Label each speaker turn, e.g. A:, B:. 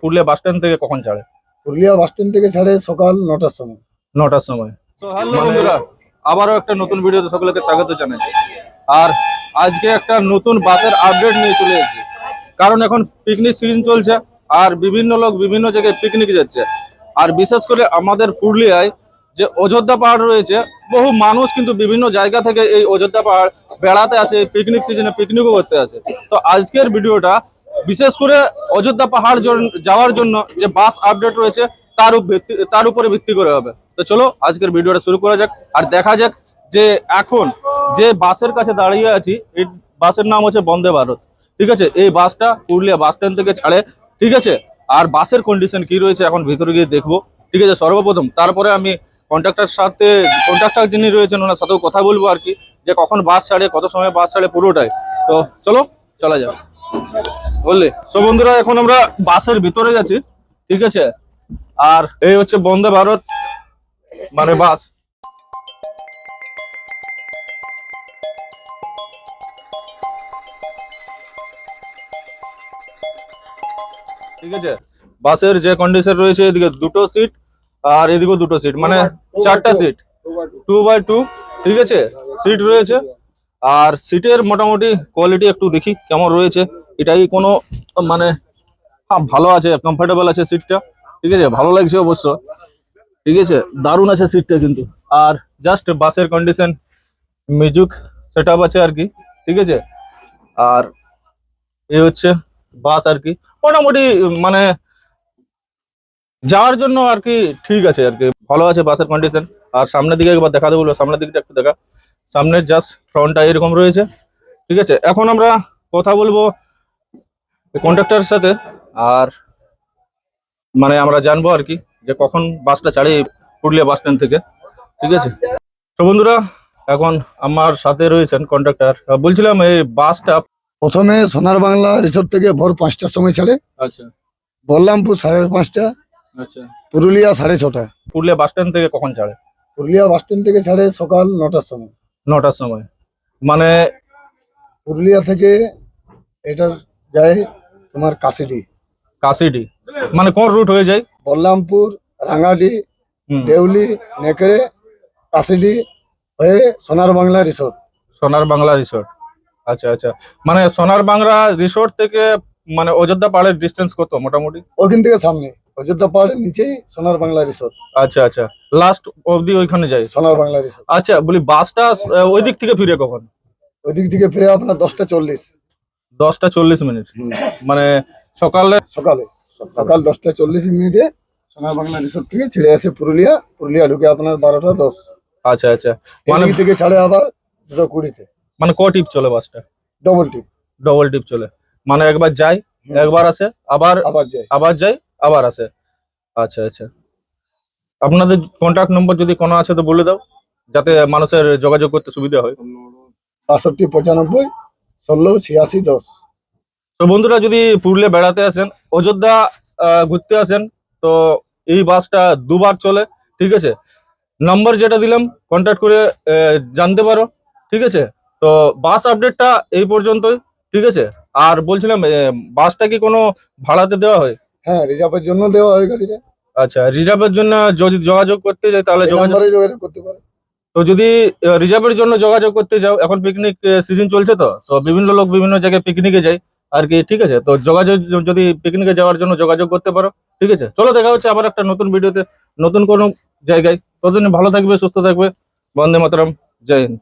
A: Purulia bus stand থেকে কখন ছাড়ে?
B: পুরুলিয়া বাস স্ট্যান্ড থেকে ছাড়ে সকাল 9টার সময়।
A: 9টার সময়। তো হ্যালো বন্ধুরা, আবারও একটা নতুন ভিডিওতে সকলকে স্বাগত জানাই। আর আজকে একটা নতুন বাসের আপডেট নিয়ে চলে এসেছি, কারণ এখন পিকনিক সিজন চলছে আর বিভিন্ন লোক বিভিন্ন জায়গায় পিকনিক যাচ্ছে। আর বিশেষ করে আমাদের পুরুলিয়ায় যে অযোধ্যা পাহাড় রয়েছে, বহু মানুষ কিন্তু বিভিন্ন জায়গা থেকে এই অযোধ্যা পাহাড় বেড়াতে আসে, পিকনিক সিজনে পিকনিকও করতে আসে। তো আজকের ভিডিওটা বিশেষ করে অযোধ্যা পাহাড় যাওয়ার জন্য যে বাস আপডেট রয়েছে তার উপরে ভিত্তি করে হবে। তো চলো আজকের ভিডিওটা শুরু করা যাক আর দেখা যাক যে এখন যে বাসের কাছে দাঁড়িয়ে আছি, এই বাসের নাম হচ্ছে বন্দে ভারত। ঠিক আছে, এই বাসটা পুরুলিয়া বাস স্ট্যান্ড থেকে ছাড়ে। ঠিক আছে, আর বাসের কন্ডিশন কি রয়েছে এখন ভিতরে গিয়ে দেখবো। ঠিক আছে, সর্বপ্রথম তারপরে আমি কন্ট্রাক্টর যিনি রয়েছেন ওনার সাথেও কথা বলবো আর কি, যে কখন বাস ছাড়ে, কত সময় বাস ছাড়ে, পুরোটাই। তো চলো চলা যাক, বললি। সো বন্ধুরা, এখন আমরা বাসের ভিতরে যাচ্ছি। ঠিক আছে, আর এই হচ্ছে বন্দে ভারত মানে বাস। ঠিক আছে, বাসের যে কন্ডিশন রয়েছে, এদিকে দুটো সিট আর এদিকেও দুটো সিট, মানে 4টা সিট, 2x2। ঠিক আছে, সিট রয়েছে। আর সিটের মোটামুটি কোয়ালিটি একটু দেখি কেমন রয়েছে। এটাই কোনো মানে ভালো আছে, কমফোর্টেবল আছে সিটটা। ঠিক আছে, ভালো লাগছে অবশ্য। ঠিক আছে, দারুণ আছে সিটটা কিন্তু। আর জাস্ট বাসের কন্ডিশন, মিউজিক সেট আপ আছে আর কি। ঠিক আছে, আর এই হচ্ছে বাস আর কি, মোটামুটি মানে যাওয়ার জন্য আর কি ঠিক আছে আর কি, ভালো আছে বাসের কন্ডিশন। আর সামনের দিকে একবার দেখা দেবো, সামনের দিকটা একটু দেখা। সামনের জাস্ট ফ্রন্টটা এরকম রয়েছে। ঠিক আছে, এখন আমরা কথা বলবো কন্ডাক্টরের সাথে, আর মানে আমরা জানবো আর কি যে কখন বাসটা ছাড়ে পুরুলিয়া বাস স্ট্যান্ড থেকে। ঠিক আছে, তো বন্ধুরা এখন আমার সাথে রয়েছেন কন্ডাক্টর। বলছিলাম এই বাসটা
B: প্রথমে সোনার বাংলা রিসোর্ট থেকে ভোর 5টার সময় ছাড়ে,
A: আচ্ছা
B: বলরামপুর 5:30,
A: আচ্ছা,
B: পুরুলিয়া 6:30।
A: পুরুলিয়া বাস স্ট্যান্ড থেকে কখন ছাড়ে?
B: পুরুলিয়া বাস স্ট্যান্ড থেকে ছাড়ে সকাল 9টার সময়।
A: 9টার সময়, মানে
B: পুরুলিয়া থেকে এটা যায় তোমার কাশিডি।
A: কাশিডি মানে কোন রুট হয়ে যায়?
B: বলরামপুর, রাঙাডি,
A: হুম,
B: দেউলি, নেকড়ে, কাশিডি হয়ে সোনার বাংলা রিসোর্ট।
A: সোনার বাংলা রিসোর্ট। আচ্ছা আচ্ছা, মানে সোনার বাংলা রিসোর্ট থেকে মানে অযোধ্যা পাহাড়ের ডিস্টেন্স কত মোটামুটি?
B: ওখান থেকে সামনে অযোধ্যা পাহাড়ের নিচেই সোনার বাংলা রিসোর্ট।
A: আচ্ছা আচ্ছা, লাস্ট অবধি ওইখানে যায়
B: সোনার বাংলা রিসোর্ট।
A: আচ্ছা, বলি বাসটা ওই দিক থেকে ফিরে কখন?
B: ওই দিক থেকে ফিরে আপনার 10:40।
A: 10টা 40 মিনিট, মানে সকালে
B: সকাল 10:40 সোনার বাংলা রিসোর্ট থেকে ছেড়ে আসে পুরুলিয়া ঢুকে আপনার 12টা 10।
A: আচ্ছা আচ্ছা, মানে
B: এদিক থেকে ছাড়ে আবার 2:20-তে।
A: মানে ক টিপ চলে বাসটা?
B: ডবল টিপ।
A: ডবল টিপ চলে, মানে একবার যায় একবার আসে, আবার
B: যায়।
A: আবার যায় আবার আসে। আচ্ছা আচ্ছা, আপনাদের কন্ট্যাক্ট নম্বর যদি কোনো আছে তো বলে দাও, যাতে মানুষের যোগাযোগ করতে সুবিধা হয়।
B: 62 95 16 86 10।
A: তো বন্ধুরা, যদি পুরুলিয়া বেড়াতে আসেন, অযোধ্যা ঘুরতে আসেন, তো এই বাসটা দুবার চলে। ঠিক আছে, নাম্বার যেটা দিলাম কন্ট্যাক্ট করে জানতে পারো। ঠিক আছে, তো বাস আপডেটটা এই পর্যন্তই। ঠিক আছে, আর বলছিলাম বাসটা কি কোনো ভাড়াতে দেওয়া হয়?
B: হ্যাঁ, রিজার্ভের জন্য দেওয়া হয় গাড়িটা।
A: আচ্ছা, রিজার্ভের জন্য যদি যোগাযোগ করতে যাই তাহলে
B: এই নাম্বারে যোগাযোগ করতে পারে।
A: তো যদি রিজার্ভের জন্য যোগাযোগ করতে যাও, এখন পিকনিক সিজন চলছে, তো তো বিভিন্ন লোক বিভিন্ন জায়গায় পিকনিকে যায় আর কি। ঠিক আছে, তো যোগাযোগ যদি পিকনিকে যাওয়ার জন্য যোগাযোগ করতে পারো। ঠিক আছে, চলো দেখা হচ্ছে আবার একটা নতুন ভিডিওতে, নতুন কোনো জায়গায়। ততদিন ভালো থাকবে, সুস্থ থাকবে। বন্দে মাতরম, জয় হিন্দ।